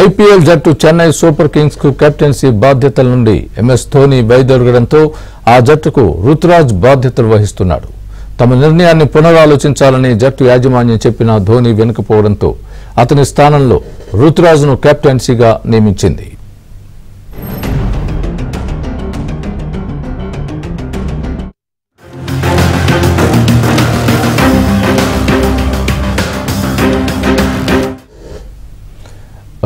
IPL జట్టు Chennai super Kings కు captaincy బాధ్యతల నుండి ఎంఎస్ ధోని బయదొరగడంతో ఆ జట్టుకు రుతురాజ్ బాధ్యతలు వహిస్తున్నాడు. తమ నిర్ణయాన్ని పునరాలోచించాలని జట్టు యాజమాన్యం చెప్పిన ధోని వెనుకపోవడంతో అతని స్థానంలో రుతురాజ్ను కెప్టెన్సీగా నియమించింది.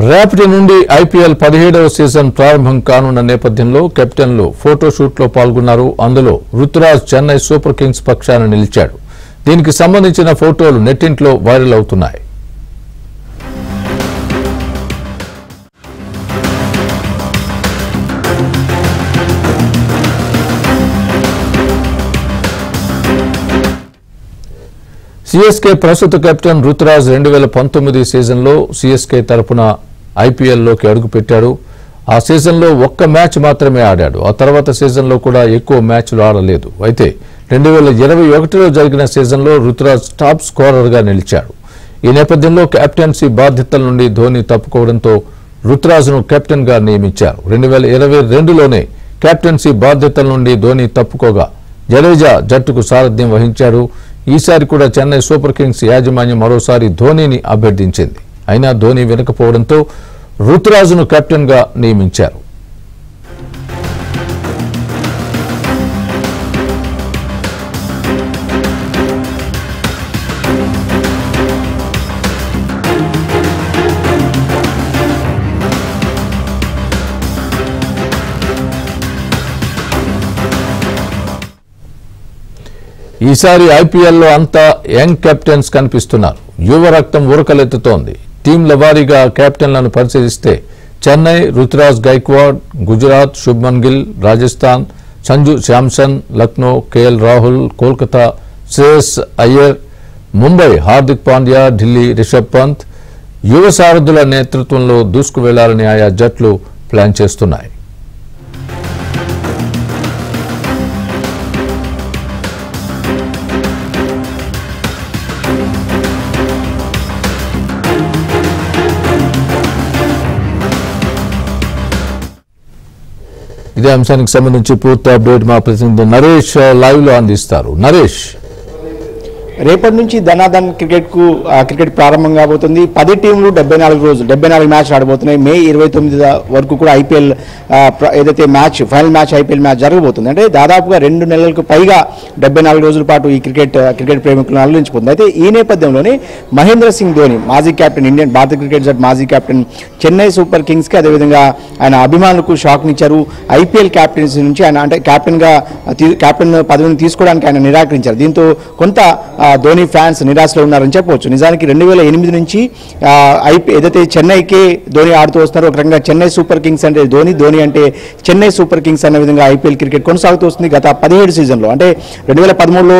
రేపటి నుండి ఐపీఎల్ 17వ సీజన్ ప్రారంభం కానున్న నేపథ్యంలో కెప్టెన్లు ఫోటోషూట్లో పాల్గొన్నారు. అందులో రుతురాజ్ చెన్నై సూపర్ కింగ్స్ పక్షాన నిలిచాడు. దీనికి సంబంధించిన ఫోటోలు నెట్టింట్లో వైరల్ అవుతున్నాయి. సిఎస్కే ప్రస్తుత కెప్టెన్ రుతురాజ్ 2019 సీజన్లో సిఎస్కే తరపున ఐపీఎల్లోకి అడుగుపెట్టాడు. ఆ సీజన్లో ఒక్క మ్యాచ్ మాత్రమే ఆడాడు. ఆ తర్వాత సీజన్లో కూడా ఎక్కువ మ్యాచ్లు ఆడలేదు. అయితే 2021లో జరిగిన సీజన్లో రుతురాజ్ టాప్ స్కోరర్గా నిలిచాడు. ఈ నేపథ్యంలో కెప్టెన్సీ బాధ్యతల నుండి ధోని తప్పుకోవడంతో రుతురాజ్ను కెప్టెన్గా నియమించారు. 2022లోనే కెప్టెన్సీ బాధ్యతల నుండి ధోని తప్పుకోగా జడేజా జట్టుకు సారథ్యం వహించాడు. ఈసారి కూడా చెన్నై సూపర్ కింగ్స్ యాజమాన్యం మరోసారి ధోనిని అభ్యర్థించింది. అయినా ధోని వెనుకపోవడంతో రుతురాజ్ను కెప్టెన్గా నియమించారు. ఈసారి ఐపీఎల్లో అంతా యంగ్ కెప్టెన్స్ కనిపిస్తున్నారు. యువ రక్తం ఉరకలెత్తుతోంది. టీంల వారీగా కెప్టెన్లను పరిశీలిస్తే చెన్నై రుతురాజ్ గైక్వాడ్, గుజరాత్ శుభ్మన్ గిల్, రాజస్థాన్ సంజు శాంసన్, లక్నో కేఎల్ రాహుల్, కోల్కతా శ్రేయస్ అయ్యర్, ముంబై హార్దిక్ పాండ్యా, ఢిల్లీ రిషబ్ పంత్ యువ సారథుల నేతృత్వంలో దూసుకు వెళ్లాలని ఆయా జట్లు ప్లాన్ చేస్తున్నాయి. ఇదే అంశానికి సంబంధించి పూర్తి అప్డేట్ మా ప్రతినిధి నరేష్ లైవ్ లో అందిస్తారు. నరేష్, రేపటి నుంచి ధనాధన్ క్రికెట్ ప్రారంభం కాబోతుంది. 10 టీంలు 74 రోజులు 74 మ్యాచ్లు ఆడబోతున్నాయి. మే 29 వరకు కూడా ఐపీఎల్ ఏదైతే ఫైనల్ మ్యాచ్ ఐపీఎల్ మ్యాచ్ జరగబోతుంది. అంటే దాదాపుగా 2 నెలలకు పైగా 74 రోజుల పాటు ఈ క్రికెట్ ప్రేమికులను అలరించిపోతుంది. అయితే ఈ నేపథ్యంలోనే మహేంద్ర సింగ్ ధోని మాజీ కెప్టెన్, భారత క్రికెట్ జట్టు మాజీ కెప్టెన్, చెన్నై సూపర్ కింగ్స్కి అదేవిధంగా ఆయన అభిమానులకు షాక్నిచ్చారు. ఐపీఎల్ కెప్టెన్సీ నుంచి ఆయన అంటే కెప్టెన్ పదవిని తీసుకోవడానికి ఆయన నిరాకరించారు. దీంతో కొంత ధోని ఫ్యాన్స్ నిరాశలో ఉన్నారని చెప్పవచ్చు. నిజానికి 2008 నుంచి ఏదైతే చెన్నైకే ధోని ఆడుతూ వస్తున్నారో, ఒక రకంగా చెన్నై సూపర్ కింగ్స్ అంటే ధోని అంటే చెన్నై సూపర్ కింగ్స్ అనే విధంగా ఐపీఎల్ క్రికెట్ కొనసాగుతూ వస్తుంది. గత 17 సీజన్లో అంటే 2013లో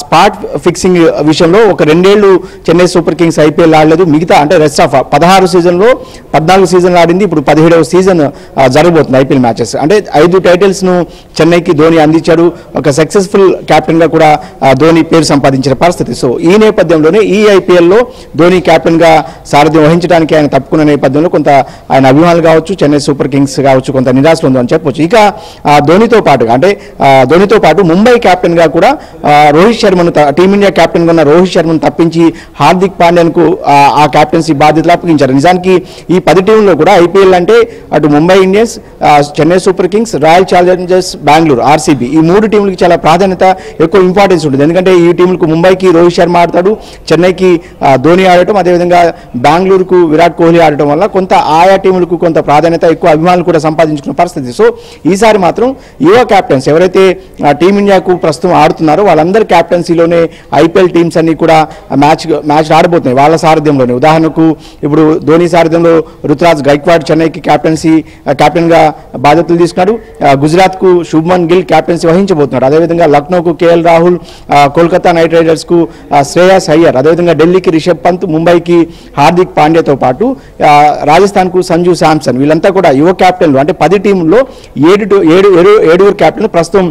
స్పాట్ ఫిక్సింగ్ విషయంలో ఒక 2 ఏళ్లు చెన్నై సూపర్ కింగ్స్ ఐపీఎల్ ఆడలేదు. మిగతా అంటే రెస్ట్ ఆఫ్ 16 సీజన్లో 14 సీజన్లు ఆడింది. ఇప్పుడు 17వ సీజన్ జరగబోతుంది ఐపీఎల్ మ్యాచెస్. అంటే 5 టైటిల్స్ను చెన్నైకి ధోని అందించాడు. ఒక సక్సెస్ఫుల్ కెప్టెన్గా కూడా ధోని పేరు సంపాదించిన పరిస్థితి. సో ఈ నేపథ్యంలోనే ఈ ఐపీఎల్లో ధోని కెప్టెన్గా సారథ్యం వహించడానికి ఆయన తప్పుకున్న నేపథ్యంలో కొంత ఆయన అభిమానులు కావచ్చు, చెన్నై సూపర్ కింగ్స్ కావచ్చు, కొంత నిరాశ ఉందని చెప్పొచ్చు. ఇక ధోనితో పాటు ముంబై కెప్టెన్గా కూడా రోహిత్ శర్మను, టీమిండియా కెప్టెన్గా ఉన్న రోహిత్ శర్మను తప్పించి హార్దిక్ పాండ్యాకు ఆ కెప్టెన్సీ బాధ్యతలు అప్పగించారు. నిజానికి ఈ 10 టీంలో కూడా ఐపీఎల్ అంటే అటు Mumbai Indians, Chennai super Kings, royal Challengers Bengaluru RCB ఈ 3 టీంలకు చాలా ప్రాధాన్యత, ఎక్కువ ఇంపార్టెన్స్ ఉంటుంది. ఎందుకంటే ఈ టీంలకు ముంబైకి రోహిత్ శర్మ ఆడతాడు, చెన్నైకి ధోని ఆడటం, అదేవిధంగా బెంగళూరుకు విరాట్ కోహ్లీ ఆడటం వల్ల కొంత ఆయా టీములకు కొంత ప్రాధాన్యత, ఎక్కువ అభిమానులు కూడా సంపాదించుకున్న పరిస్థితి. సో ఈసారి మాత్రం యువ కెప్టెన్స్ ఎవరైతే టీమిండియాకు ప్రస్తుతం ఆడుతున్నారో వాళ్ళందరి కెప్టెన్సీలోనే ఐపీఎల్ టీమ్స్ అన్ని కూడా మ్యాచ్ ఆడబోతున్నాయి వాళ్ళ సారథ్యంలోనే. ఉదాహరణకు ఇప్పుడు ధోని సారథ్యంలో రుతురాజ్ గైక్వాడ్ చెన్నైకి కెప్టెన్గా బాధ్యతలు తీసుకున్నాడు. గుజరాత్కు శుభ్మన్ గిల్ కెప్టెన్సీ వహించబోతున్నాడు. అదేవిధంగా లక్నోకు KL Rahul, Kolkata knight riders కు శ్రేయస్ అయ్యర్, అదేవిధంగా ఢిల్లీకి రిషబ్ పంత్, ముంబైకి హార్దిక్ పాండ్యాతో పాటు రాజస్థాన్ కు సంజు శాంసన్ వీళ్ళంతా కూడా యువ కెప్టెన్లు. అంటే 10 టీంలో 7 కెప్టెన్లు ప్రస్తుతం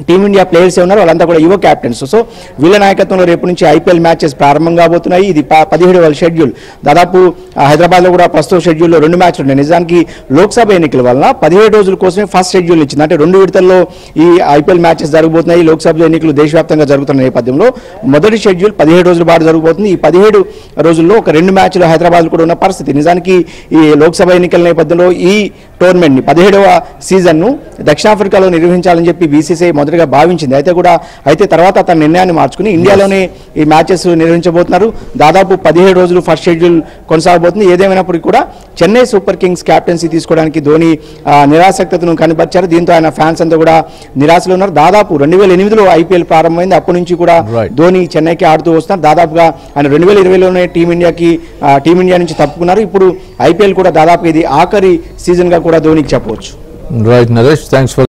టీమిండియా ప్లేయర్స్ ఉన్నారు, వాళ్ళంతా కూడా యువ క్యాప్టెన్స్. సో వీళ్ళ నాయకత్వంలో రేపు నుంచి ఐపీఎల్ మ్యాచెస్ ప్రారంభం కాబోతున్నాయి. ఇది 17వ షెడ్యూల్. దాదాపు హైదరాబాద్లో కూడా ప్రస్తుత షెడ్యూల్లో 2 మ్యాచ్లు ఉన్నాయి. నిజానికి లోక్సభ ఎన్నికల వలన 17 రోజుల కోసమే ఫస్ట్ షెడ్యూల్ ఇచ్చింది. అంటే 2 విడతల్లో ఈ ఐపీఎల్ మ్యాచెస్ జరగబోతున్నాయి. లోక్సభ ఎన్నికలు దేశవ్యాప్తంగా జరుగుతున్న నేపథ్యంలో మొదటి షెడ్యూల్ 17 రోజుల పాటు జరగబోతుంది. ఈ 17 రోజుల్లో ఒక 2 మ్యాచ్లు హైదరాబాద్ కూడా ఉన్న పరిస్థితి. నిజానికి ఈ లోక్సభ ఎన్నికల నేపథ్యంలో ఈ టోర్నమెంట్ని 17వ సీజన్ను దక్షిణాఫ్రికాలో నిర్వహించాలని చెప్పి బీసీసీఐ మొదటగా భావించింది. అయితే తర్వాత తన నిర్ణయాన్ని మార్చుకుని ఇండియాలోనే ఈ మ్యాచెస్ నిర్వహించబోతున్నారు. దాదాపు 17 రోజులు ఫస్ట్ షెడ్యూల్ కొనసాగబోతుంది. ఏదేమైనప్పటికీ కూడా చెన్నై సూపర్ కింగ్స్ క్యాప్టెన్సీ తీసుకోవడానికి ధోని నిరాసక్తతను కనబర్చారు. దీంతో ఆయన ఫ్యాన్స్ అంతా కూడా నిరాశలో ఉన్నారు. దాదాపు 2008లో ఐపీఎల్ ప్రారంభమైంది. అప్పటి నుంచి కూడా ధోని చెన్నైకి ఆడుతూ వస్తున్నారు. దాదాపుగా ఆయన 2020లోనే టీమిండియా నుంచి తప్పుకున్నారు. ఇప్పుడు ఐపీఎల్ కూడా దాదాపు ఇది ఆఖరి సీజన్ గా కూడా ధోనికి చెప్పవచ్చు. Right Naresh, thanks for